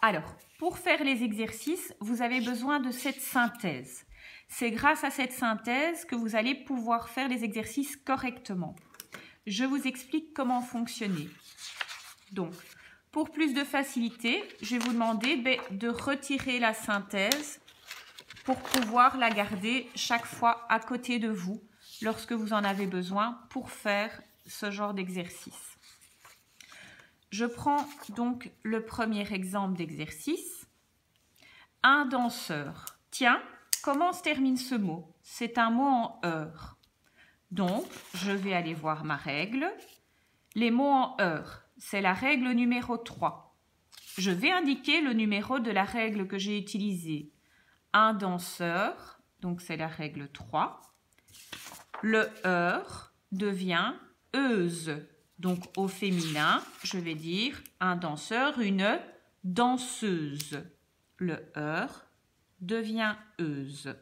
Alors, pour faire les exercices, vous avez besoin de cette synthèse. C'est grâce à cette synthèse que vous allez pouvoir faire les exercices correctement. Je vous explique comment fonctionner. Donc, pour plus de facilité, je vais vous demander de retirer la synthèse pour pouvoir la garder chaque fois à côté de vous lorsque vous en avez besoin pour faire ce genre d'exercice. Je prends donc le premier exemple d'exercice. Un danseur. Tiens, comment se termine ce mot? C'est un mot en heure. Donc, je vais aller voir ma règle. Les mots en heure, c'est la règle numéro 3. Je vais indiquer le numéro de la règle que j'ai utilisée. Un danseur, donc c'est la règle 3. Le heure devient euse. Donc au féminin, je vais dire un danseur, une danseuse. Le heure devient euse.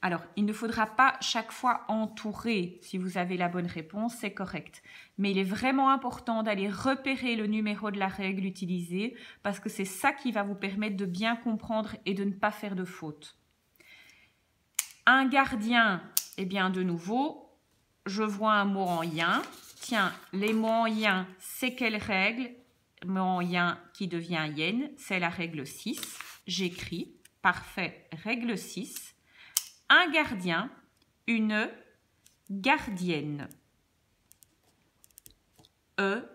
Alors, il ne faudra pas chaque fois entourer. Si vous avez la bonne réponse, c'est correct. Mais il est vraiment important d'aller repérer le numéro de la règle utilisée parce que c'est ça qui va vous permettre de bien comprendre et de ne pas faire de faute. Un gardien, eh bien de nouveau, je vois un mot en yin. Tiens, les mots en yin, c'est quelle règle? Mot en yin qui devient yen, c'est la règle 6. J'écris, parfait, règle 6. Un gardien, une gardienne.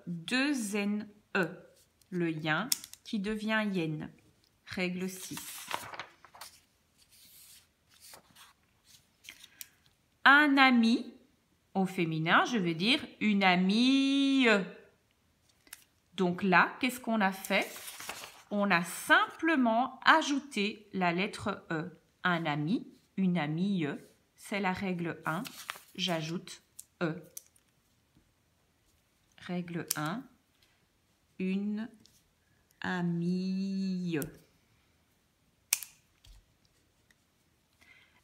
deux N, E. Le yin qui devient yen. Règle 6. Un ami, au féminin, je vais dire une amie. Donc là, qu'est-ce qu'on a fait? On a simplement ajouté la lettre E. Un ami, une amie, c'est la règle 1. J'ajoute E. Règle 1, une amie.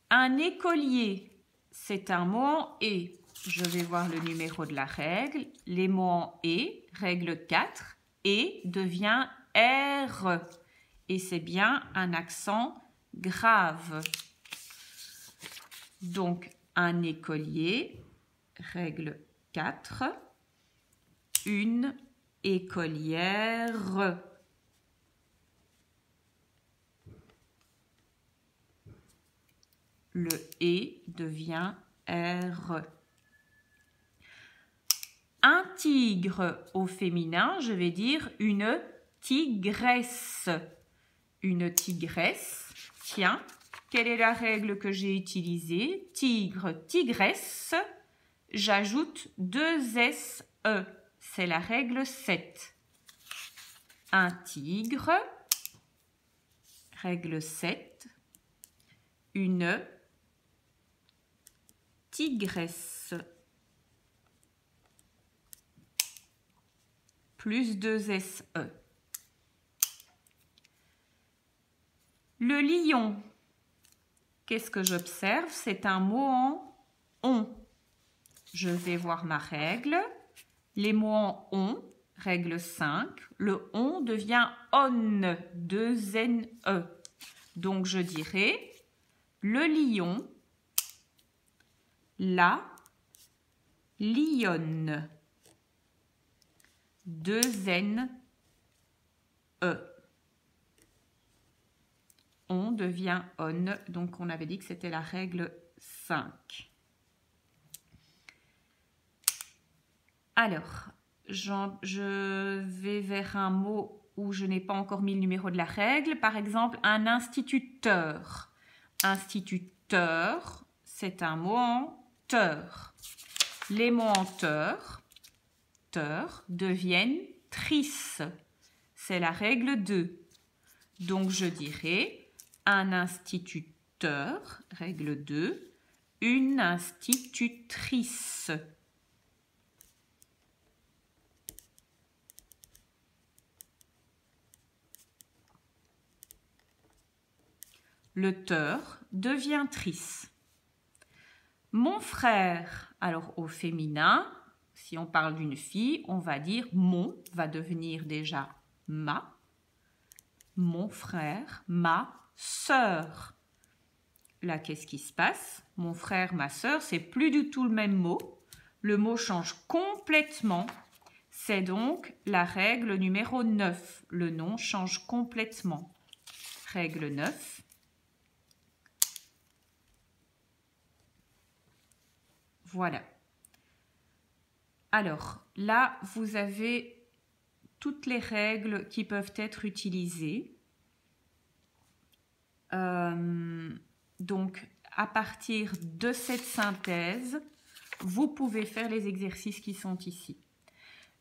Un écolier, c'est un mot en et. Je vais voir le numéro de la règle. Les mots en et, règle 4, et devient R. Et c'est bien un accent grave. Donc, un écolier, règle 4, une écolière. Le et devient R. Un tigre au féminin, je vais dire une tigresse. Une tigresse, tiens, quelle est la règle que j'ai utilisée? Tigre, tigresse, j'ajoute 2 S, E. C'est la règle 7. Un tigre, règle 7, une tigresse. Plus 2 S, E. Le lion, qu'est-ce que j'observe? C'est un mot en on. Je vais voir ma règle. Les mots en on, règle 5. Le on devient on, 2 N, E. Donc je dirais le lion, la lionne, 2 N, E. On devient on, donc on avait dit que c'était la règle 5. Alors, je vais vers un mot où je n'ai pas encore mis le numéro de la règle. Par exemple, un instituteur. Instituteur, c'est un mot en teur. Les mots en teur deviennent trice. C'est la règle 2. Donc, je dirais un instituteur, règle 2, une institutrice. Le teur devient trice. Mon frère, alors au féminin, si on parle d'une fille, on va dire mon va devenir déjà ma, mon frère, ma sœur. Là, qu'est-ce qui se passe? Mon frère, ma sœur, c'est plus du tout le même mot. Le mot change complètement. C'est donc la règle numéro 9. Le nom change complètement. Règle 9. Voilà. Alors, là, vous avez toutes les règles qui peuvent être utilisées. Donc, à partir de cette synthèse, vous pouvez faire les exercices qui sont ici.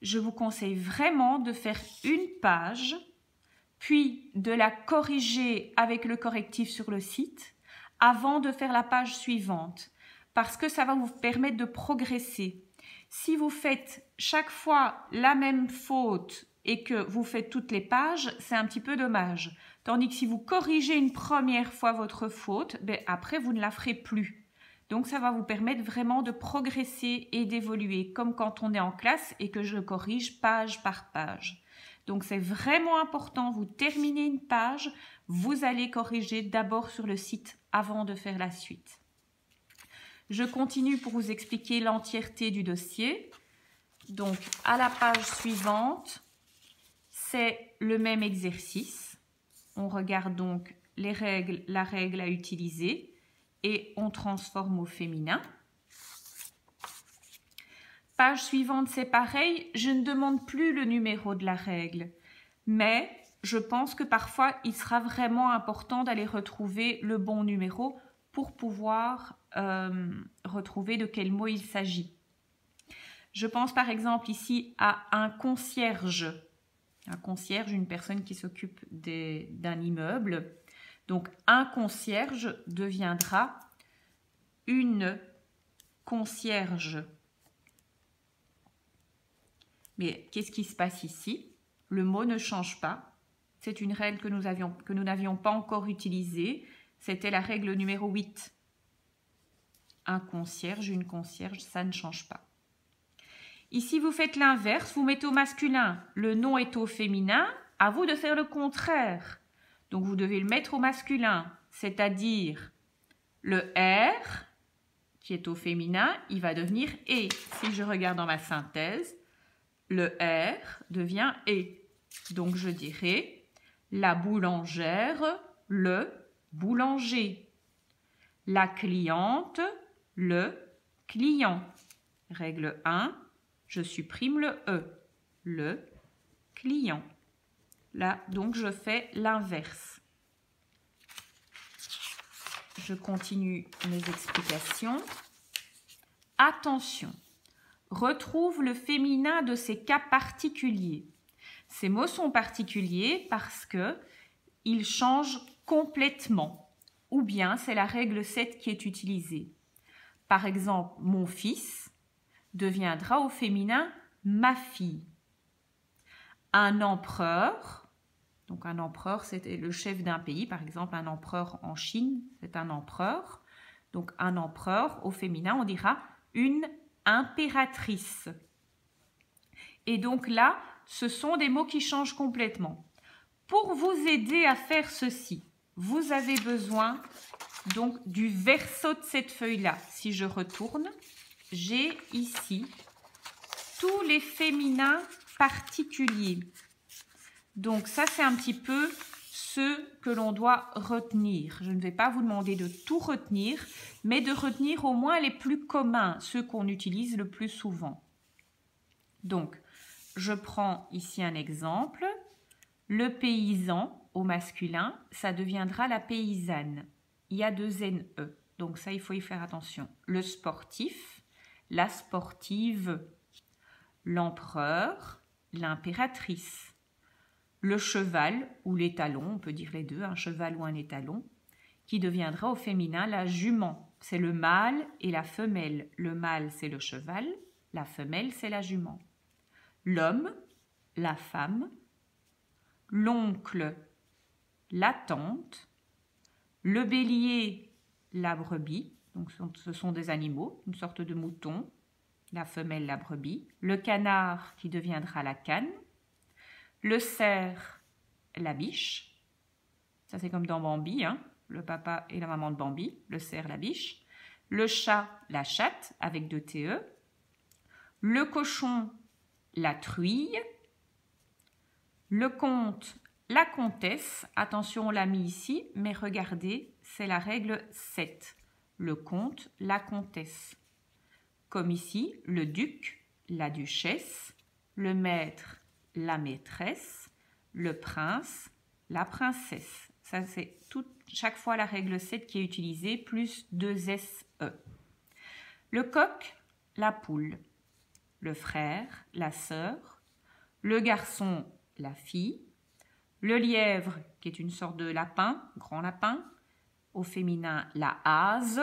Je vous conseille vraiment de faire une page, puis de la corriger avec le correctif sur le site, avant de faire la page suivante, parce que ça va vous permettre de progresser. Si vous faites chaque fois la même faute et que vous faites toutes les pages, c'est un petit peu dommage. Tandis que si vous corrigez une première fois votre faute, après vous ne la ferez plus. Donc ça va vous permettre vraiment de progresser et d'évoluer, comme quand on est en classe et que je corrige page par page. Donc c'est vraiment important, vous terminez une page, vous allez corriger d'abord sur le site avant de faire la suite. Je continue pour vous expliquer l'entièreté du dossier. Donc à la page suivante, c'est le même exercice. On regarde donc les règles, la règle à utiliser et on transforme au féminin. Page suivante, c'est pareil. Je ne demande plus le numéro de la règle, mais je pense que parfois, il sera vraiment important d'aller retrouver le bon numéro pour pouvoir retrouver de quel mot il s'agit. Je pense par exemple ici à un concierge. Un concierge, une personne qui s'occupe d'un immeuble. Donc, un concierge deviendra une concierge. Mais qu'est-ce qui se passe ici? Le mot ne change pas. C'est une règle que nous n'avions pas encore utilisée. C'était la règle numéro 8. Un concierge, une concierge, ça ne change pas. Ici, vous faites l'inverse, vous mettez au masculin. Le nom est au féminin. À vous de faire le contraire. Donc, vous devez le mettre au masculin, c'est-à-dire le R, qui est au féminin, il va devenir E. Si je regarde dans ma synthèse, le R devient E. Donc, je dirais la boulangère, le boulanger. La cliente, le client. Règle 1, je supprime le E, le client. Là, donc, je fais l'inverse. Je continue mes explications. Attention, retrouve le féminin de ces cas particuliers. Ces mots sont particuliers parce qu'ils changent complètement. Ou bien, c'est la règle 7 qui est utilisée. Par exemple, mon fils deviendra au féminin ma fille. Un empereur, donc un empereur, c'était le chef d'un pays, par exemple un empereur en Chine, c'est un empereur. Donc un empereur, au féminin, on dira une impératrice. Et donc là, ce sont des mots qui changent complètement. Pour vous aider à faire ceci, vous avez besoin donc du verso de cette feuille-là. Si je retourne, j'ai ici tous les féminins particuliers. Donc ça, c'est un petit peu ce que l'on doit retenir. Je ne vais pas vous demander de tout retenir, mais de retenir au moins les plus communs, ceux qu'on utilise le plus souvent. Donc, je prends ici un exemple. Le paysan au masculin, ça deviendra la paysanne. Il y a 2 NE, donc ça, il faut y faire attention. Le sportif, la sportive, l'empereur, l'impératrice. Le cheval ou l'étalon, on peut dire les deux, un cheval ou un étalon, qui deviendra au féminin la jument. C'est le mâle et la femelle. Le mâle, c'est le cheval, la femelle, c'est la jument. L'homme, la femme, l'oncle, la tante, le bélier, la brebis, donc ce sont des animaux, une sorte de mouton, la femelle, la brebis, le canard qui deviendra la cane, le cerf, la biche, ça c'est comme dans Bambi, hein, le papa et la maman de Bambi, le cerf, la biche, le chat, la chatte avec 2 TE, le cochon, la truie, le comte, la comtesse, attention on l'a mis ici, mais regardez, c'est la règle 7, le comte, la comtesse. Comme ici, le duc, la duchesse, le maître, la maîtresse, le prince, la princesse. Ça, c'est chaque fois la règle 7 qui est utilisée, plus 2 SE. Le coq, la poule, le frère, la sœur, le garçon, la fille, le lièvre, qui est une sorte de lapin, grand lapin, au féminin, la hase,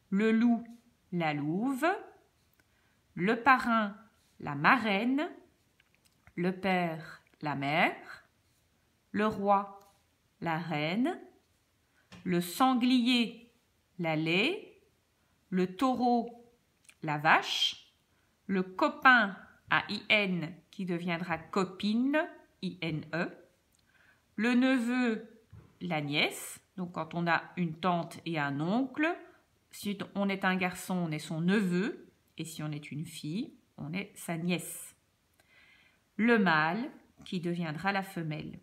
le loup, la louve, le parrain, la marraine, le père, la mère, le roi, la reine, le sanglier, la laie, le taureau, la vache, le copain à IN qui deviendra copine, INE, le neveu, la nièce, donc quand on a une tante et un oncle, si on est un garçon, on est son neveu, et si on est une fille, on est sa nièce. Le mâle, qui deviendra la femelle.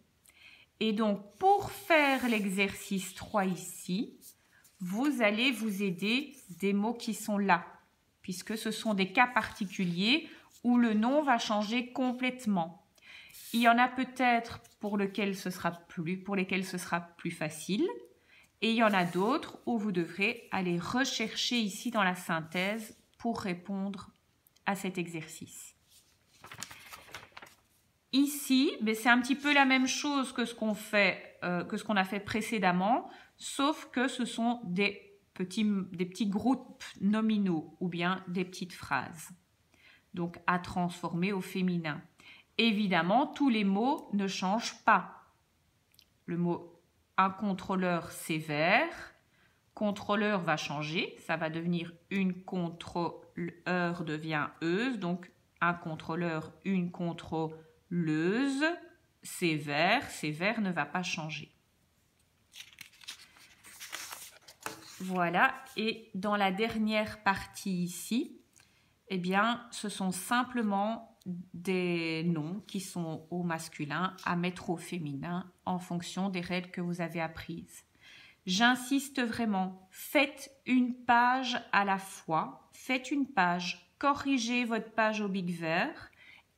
Et donc, pour faire l'exercice 3 ici, vous allez vous aider des mots qui sont là, puisque ce sont des cas particuliers où le nom va changer complètement. Il y en a peut-être pour lesquels ce sera plus facile, et il y en a d'autres où vous devrez aller rechercher ici dans la synthèse pour répondre à cet exercice. Ici, c'est un petit peu la même chose que ce qu'on a fait précédemment, sauf que ce sont des petits groupes nominaux ou bien des petites phrases. Donc, à transformer au féminin. Évidemment, tous les mots ne changent pas. Le mot un contrôleur sévère, contrôleur va changer, ça va devenir une contrôleur devient euse, donc un contrôleur, une contrôleuse, sévère, sévère ne va pas changer. Voilà, et dans la dernière partie ici, eh bien, ce sont simplement des noms qui sont au masculin à mettre au féminin en fonction des règles que vous avez apprises. J'insiste vraiment, faites une page à la fois, faites une page, corrigez votre page au bic vert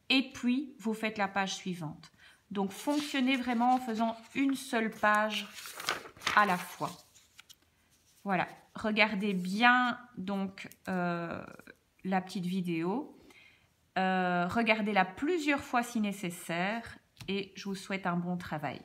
et puis vous faites la page suivante. Donc fonctionnez vraiment en faisant une seule page à la fois. Voilà, regardez bien donc la petite vidéo. Regardez-la plusieurs fois si nécessaire et je vous souhaite un bon travail.